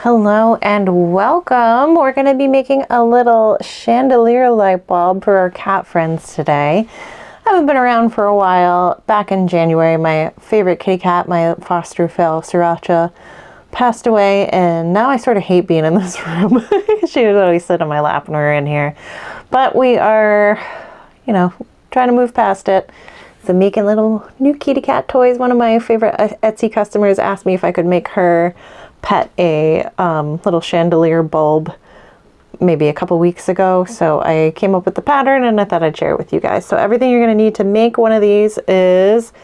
Hello and welcome. We're going to be making a little chandelier light bulb for our cat friends today. I haven't been around for a while. Back in January, my favorite kitty cat, my foster fill, Sriracha, passed away, and now I sort of hate being in this room. She would always sit on my lap when we were in here. But we are, trying to move past it. So making little new kitty cat toys. One of my favorite Etsy customers asked me if I could make her pet a little chandelier bulb maybe a couple weeks ago. So I came up with the pattern and I thought I'd share it with you guys. So everything you're going to need to make one of these is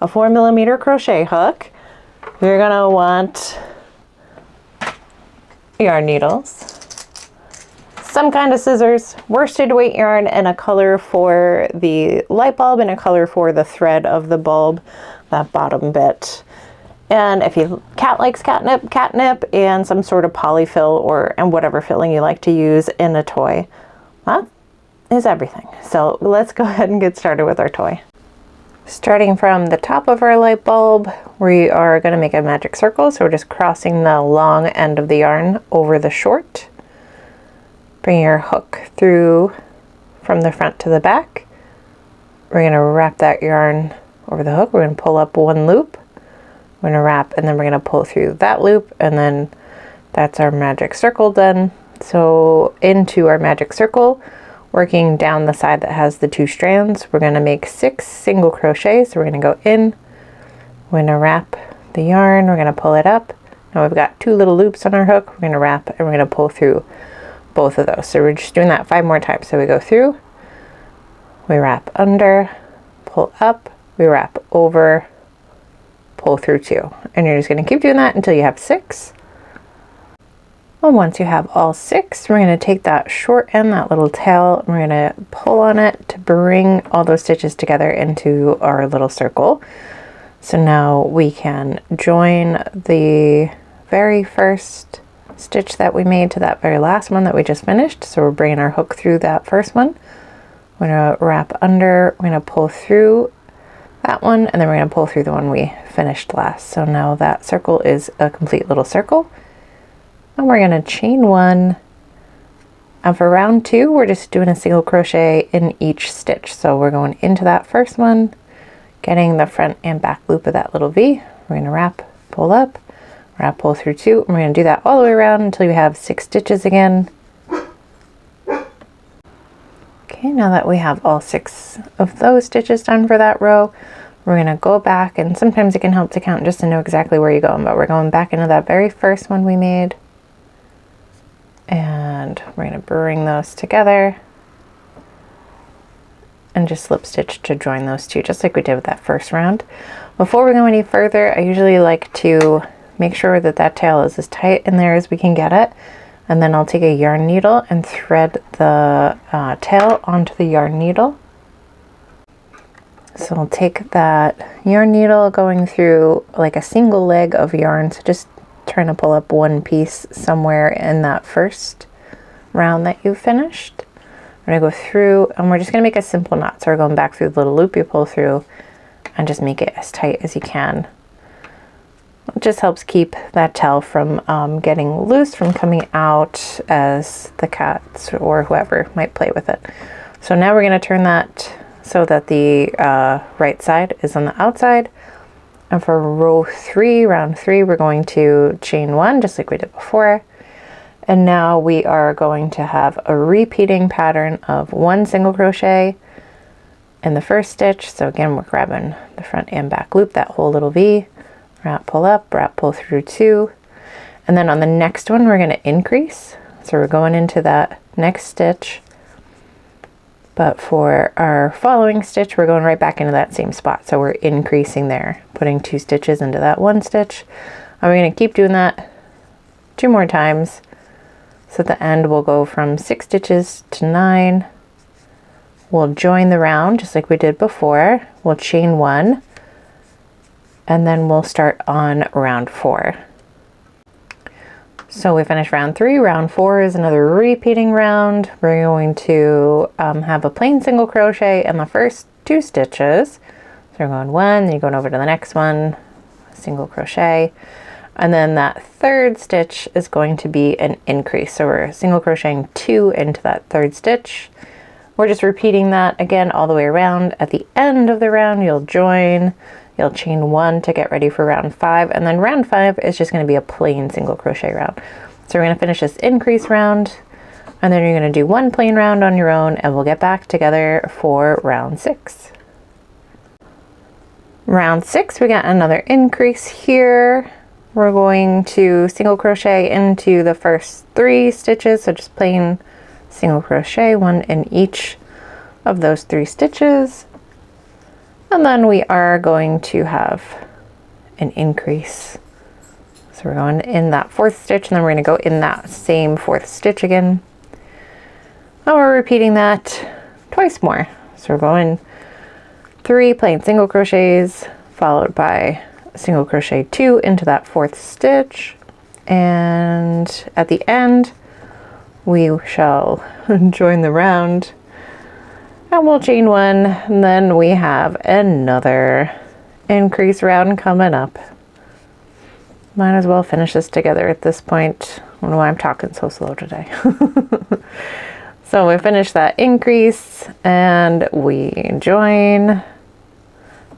a 4mm crochet hook. You're going to want yarn needles, some kind of scissors, worsted weight yarn, and a color for the light bulb and a color for the thread of the bulb, that bottom bit. And if your cat likes catnip, and some sort of polyfill and whatever filling you like to use in a toy. That is everything. So let's go ahead and get started with our toy. Starting from the top of our light bulb, we are going to make a magic circle. So we're just crossing the long end of the yarn over the short. Bring your hook through from the front to the back. We're going to wrap that yarn over the hook. We're going to pull up one loop. We're going to wrap, and then we're going to pull through that loop, and then that's our magic circle done. So into our magic circle, working down the side that has the two strands, we're going to make 6 single crochets. So we're going to go in, we're going to wrap the yarn, we're going to pull it up. Now we've got 2 little loops on our hook. We're going to wrap, and we're going to pull through both of those. So we're just doing that 5 more times. So we go through, we wrap under, pull up, we wrap over, pull through 2, and you're just going to keep doing that until you have 6. Well, once you have all 6, we're going to take that short end, that little tail, and we're going to pull on it to bring all those stitches together into our little circle. So now we can join the very first stitch that we made to that very last one that we just finished. So we're bringing our hook through that first one. We're going to wrap under, we're going to pull through that one, and then we're going to pull through the one we finished last. So now that circle is a complete little circle, and we're going to chain 1, and for round 2 we're just doing a single crochet in each stitch. So we're going into that first one, getting the front and back loop of that little V. We're going to wrap, pull up, wrap, pull through 2, and we're going to do that all the way around until you have 6 stitches again. Okay, now that we have all 6 of those stitches done for that row, we're going to go back, and sometimes it can help to count just to know exactly where you're going, but we're going back into that very first one we made, and we're going to bring those together and just slip stitch to join those 2, just like we did with that first round. Before we go any further, I usually like to make sure that that tail is as tight in there as we can get it. And then I'll take a yarn needle and thread the tail onto the yarn needle. So I'll take that yarn needle going through like a single leg of yarn. So just trying to pull up one piece somewhere in that first round that you finished. We're going to go through, and we're just going to make a simple knot. So we're going back through the little loop you pull through and just make it as tight as you can. It just helps keep that tail from getting loose, from coming out as the cats or whoever might play with it. So now we're going to turn that so that the right side is on the outside. And for round 3, we're going to chain 1 just like we did before. And now we are going to have a repeating pattern of 1 single crochet in the first stitch. So again, we're grabbing the front and back loop, that whole little V. Wrap, pull up, wrap, pull through 2, and then on the next one we're going to increase. So we're going into that next stitch, but for our following stitch we're going right back into that same spot. So we're increasing there, putting 2 stitches into that 1 stitch, and we're going to keep doing that 2 more times. So at the end we'll go from 6 stitches to 9. We'll join the round just like we did before. We'll chain 1, and then we'll start on round 4. So we finished round 3. Round 4 is another repeating round. We're going to have a plain single crochet in the first 2 stitches. So we're going 1, then you're going over to the next one, single crochet, And then that third stitch is going to be an increase. So we're single crocheting 2 into that third stitch. We're just repeating that again all the way around. At the end of the round, you'll join, you'll chain 1 to get ready for round 5. And then round 5 is just going to be a plain single crochet round. So we're going to finish this increase round, and then you're going to do 1 plain round on your own, and we'll get back together for round 6. Round 6, we got another increase here. We're going to single crochet into the first 3 stitches, so just plain single crochet, 1 in each of those 3 stitches. And then we are going to have an increase. So we're going in that 4th stitch, and then we're going to go in that same 4th stitch again. And we're repeating that twice more. So we're going 3 plain single crochets, followed by single crochet 2 into that 4th stitch, and at the end we shall join the round, and we'll chain 1, and then we have another increase round coming up. Might as well finish this together at this point. I don't know why I'm talking so slow today. So we finish that increase and we join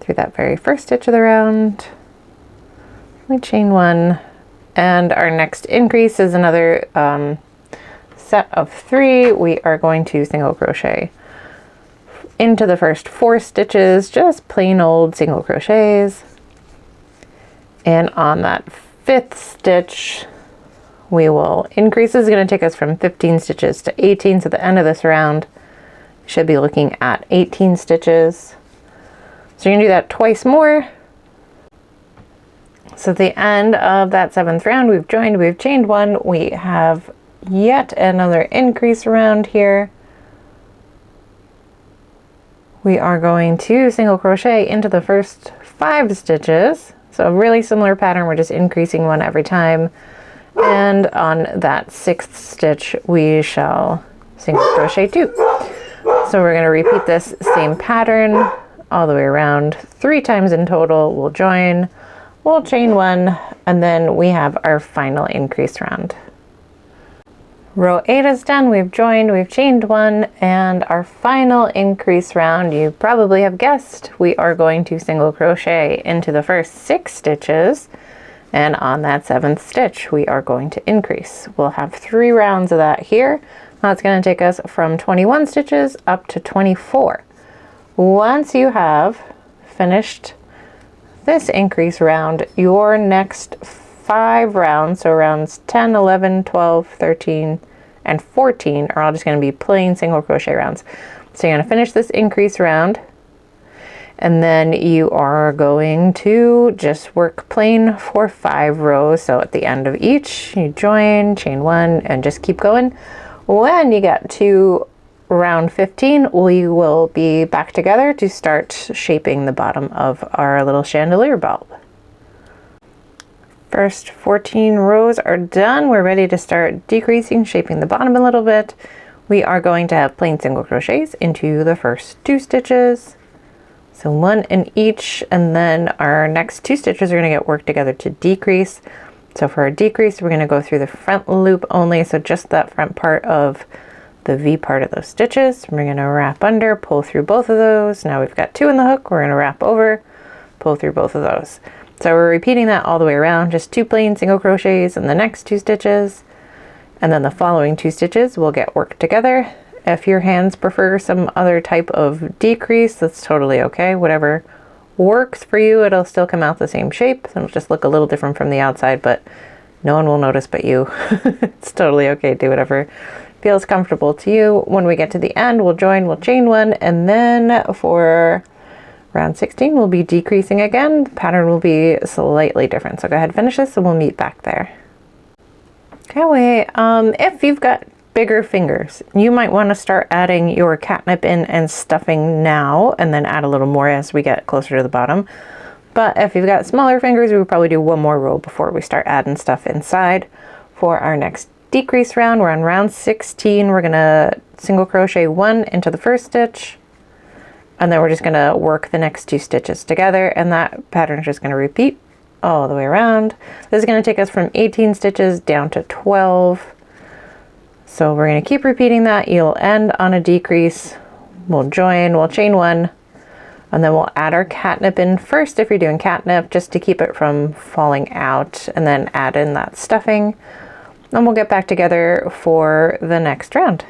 through that very first stitch of the round. We chain 1, and our next increase is another set of 3. We are going to single crochet into the first 4 stitches, just plain old single crochets. And on that 5th stitch, we will increase. This is going to take us from 15 stitches to 18. So at the end of this round, we should be looking at 18 stitches. So you're going to do that twice more. So at the end of that 7th round, we've joined, we've chained 1, we have yet another increase around here. We are going to single crochet into the first 5 stitches. So a really similar pattern, we're just increasing 1 every time. And on that 6th stitch, we shall single crochet 2. So we're going to repeat this same pattern all the way around 3 times in total. We'll join, we'll chain 1, and then we have our final increase round. Row 8 is done, we've joined, we've chained 1, and our final increase round, you probably have guessed, we are going to single crochet into the first 6 stitches, and on that 7th stitch we are going to increase. We'll have 3 rounds of that here. That's going to take us from 21 stitches up to 24. Once you have finished this increase round, your next 5 rounds, so rounds 10, 11, 12, 13, and 14 are all just going to be plain single crochet rounds. So you're going to finish this increase round, and then you are going to just work plain for 5 rows. So at the end of each, you join, chain 1, and just keep going. When you get to round 15, we will be back together to start shaping the bottom of our little chandelier bulb. First 14 rows are done. We're ready to start decreasing, shaping the bottom a little bit. We are going to have plain single crochets into the first 2 stitches. So 1 in each, and then our next 2 stitches are going to get worked together to decrease. So for our decrease, we're going to go through the front loop only, so just that front part of the V part of those stitches. We're going to wrap under, pull through both of those. Now we've got 2 in the hook, we're going to wrap over, pull through both of those. So we're repeating that all the way around, just 2 plain single crochets in the next 2 stitches, and then the following 2 stitches will get worked together. If your hands prefer some other type of decrease, that's totally okay. Whatever works for you, it'll still come out the same shape. It'll just look a little different from the outside, but no one will notice but you. It's totally okay. Do whatever feels comfortable to you. When we get to the end, we'll join, we'll chain 1, and then for round 16, we'll be decreasing again. The pattern will be slightly different. So go ahead, finish this, and we'll meet back there. Okay, if you've got bigger fingers, you might want to start adding your catnip in and stuffing now, and then add a little more as we get closer to the bottom. But if you've got smaller fingers, we would probably do 1 more row before we start adding stuff inside. For our next decrease round, we're on round 16. We're gonna single crochet 1 into the first stitch, and then we're just gonna work the next 2 stitches together, and that pattern is just gonna repeat all the way around. This is going to take us from 18 stitches down to 12. So we're going to keep repeating that. You'll end on a decrease. We'll join, we'll chain one, and then we'll add our catnip in first if you're doing catnip, just to keep it from falling out, and then add in that stuffing. Then we'll get back together for the next round.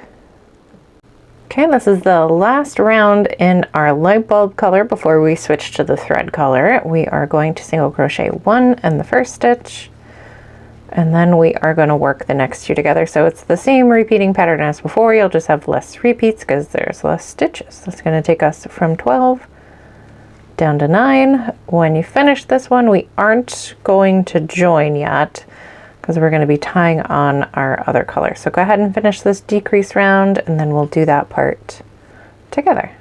Okay, this is the last round in our light bulb color before we switch to the thread color. We are going to single crochet one in the first stitch, and then we are going to work the next two together. So it's the same repeating pattern as before. You'll just have less repeats because there's less stitches. That's going to take us from 12 down to 9. When you finish this one, we aren't going to join yet because we're going to be tying on our other color. So go ahead and finish this decrease round, and then we'll do that part together.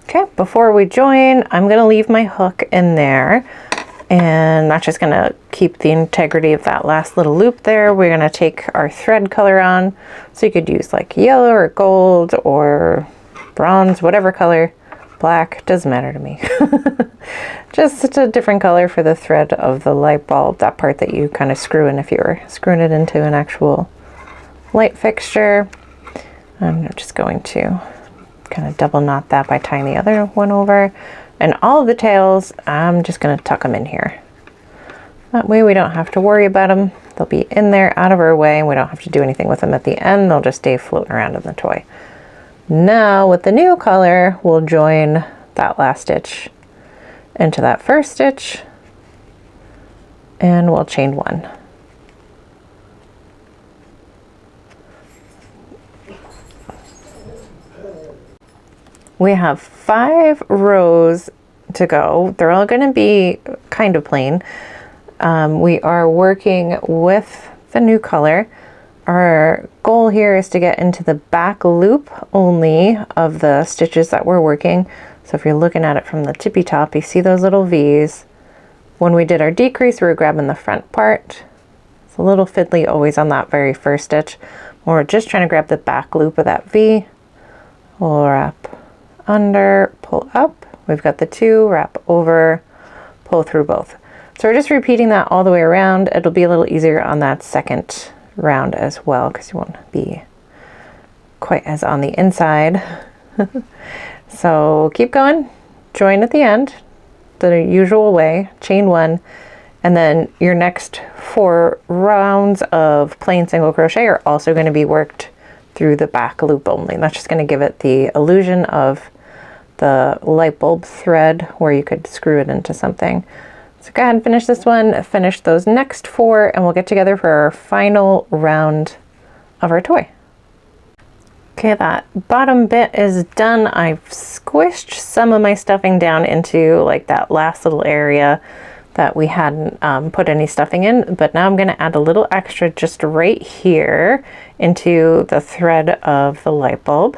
Okay, before we join, I'm going to leave my hook in there, and that's just going to keep the integrity of that last little loop there. We're going to take our thread color on, so you could use like yellow or gold or bronze, whatever color. Black, doesn't matter to me. Just a different color for the thread of the light bulb, that part that you kind of screw in if you were screwing it into an actual light fixture. I'm just going to kind of double knot that by tying the other one over. And all of the tails, I'm just going to tuck them in here. That way we don't have to worry about them. They'll be in there out of our way, and we don't have to do anything with them at the end. They'll just stay floating around in the toy. Now with the new color, we'll join that last stitch into that first stitch, and we'll chain one. We have 5 rows to go. They're all going to be kind of plain. We are working with the new color. Our goal here is to get into the back loop only of the stitches that we're working. So if you're looking at it from the tippy top, you see those little V's. When we did our decrease, we were grabbing the front part. It's a little fiddly always on that very first stitch. We're just trying to grab the back loop of that V. We'll wrap under, pull up. We've got the 2, wrap over, pull through both. So we're just repeating that all the way around. It'll be a little easier on that second round as well, because you won't be quite as on the inside. So keep going, join at the end the usual way, chain one, and then your next 4 rounds of plain single crochet are also going to be worked through the back loop only. That's just going to give it the illusion of the light bulb thread where you could screw it into something. So go ahead and finish this one, finish those next 4, and we'll get together for our final round of our toy. Okay, that bottom bit is done. I've squished some of my stuffing down into like that last little area that we hadn't put any stuffing in, but now I'm going to add a little extra just right here into the thread of the light bulb.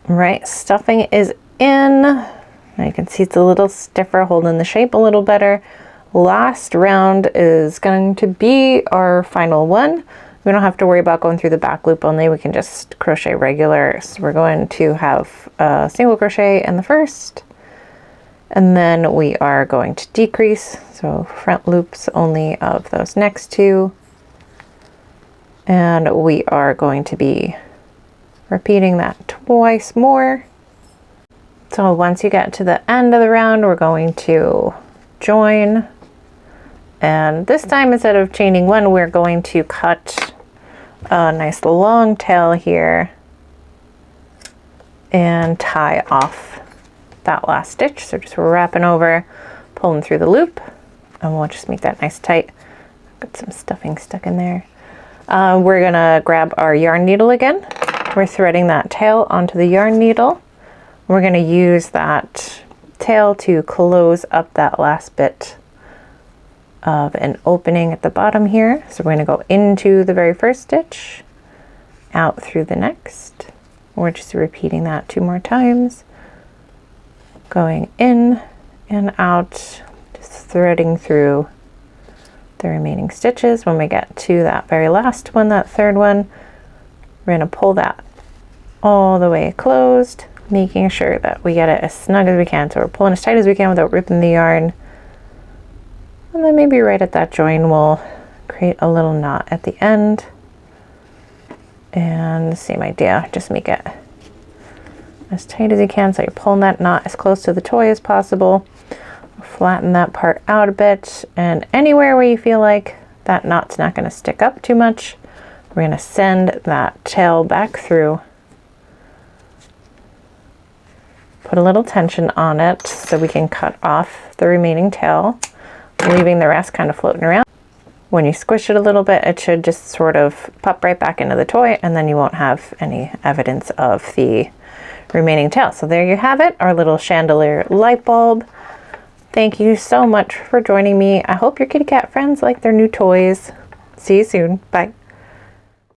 Right, stuffing is in. Now you can see it's a little stiffer, holding the shape a little better. Last round is going to be our final one. We don't have to worry about going through the back loop only. We can just crochet regular. So we're going to have a single crochet in the first, and then we are going to decrease. So front loops only of those next 2. And we are going to be repeating that twice more. So once you get to the end of the round, we're going to join. And this time, instead of chaining one, we're going to cut a nice long tail here and tie off that last stitch. So just wrapping over, pulling through the loop, and we'll just make that nice tight. Got some stuffing stuck in there. We're gonna grab our yarn needle again. We're threading that tail onto the yarn needle. We're gonna use that tail to close up that last bit of an opening at the bottom here. So we're going to go into the very first stitch, out through the next. We're just repeating that 2 more times, going in and out, just threading through the remaining stitches. When we get to that very last one, that third one, we're going to pull that all the way closed, making sure that we get it as snug as we can. So we're pulling as tight as we can without ripping the yarn. And then maybe right at that join, we'll create a little knot at the end. And same idea, just make it as tight as you can. So you're pulling that knot as close to the toy as possible. Flatten that part out a bit, and anywhere where you feel like that knot's not going to stick up too much, we're going to send that tail back through. Put a little tension on it so we can cut off the remaining tail, leaving the rest kind of floating around. When you squish it a little bit, it should just sort of pop right back into the toy, and then you won't have any evidence of the remaining tail. So there you have it, our little chandelier light bulb. Thank you so much for joining me. I hope your kitty cat friends like their new toys. See you soon. Bye.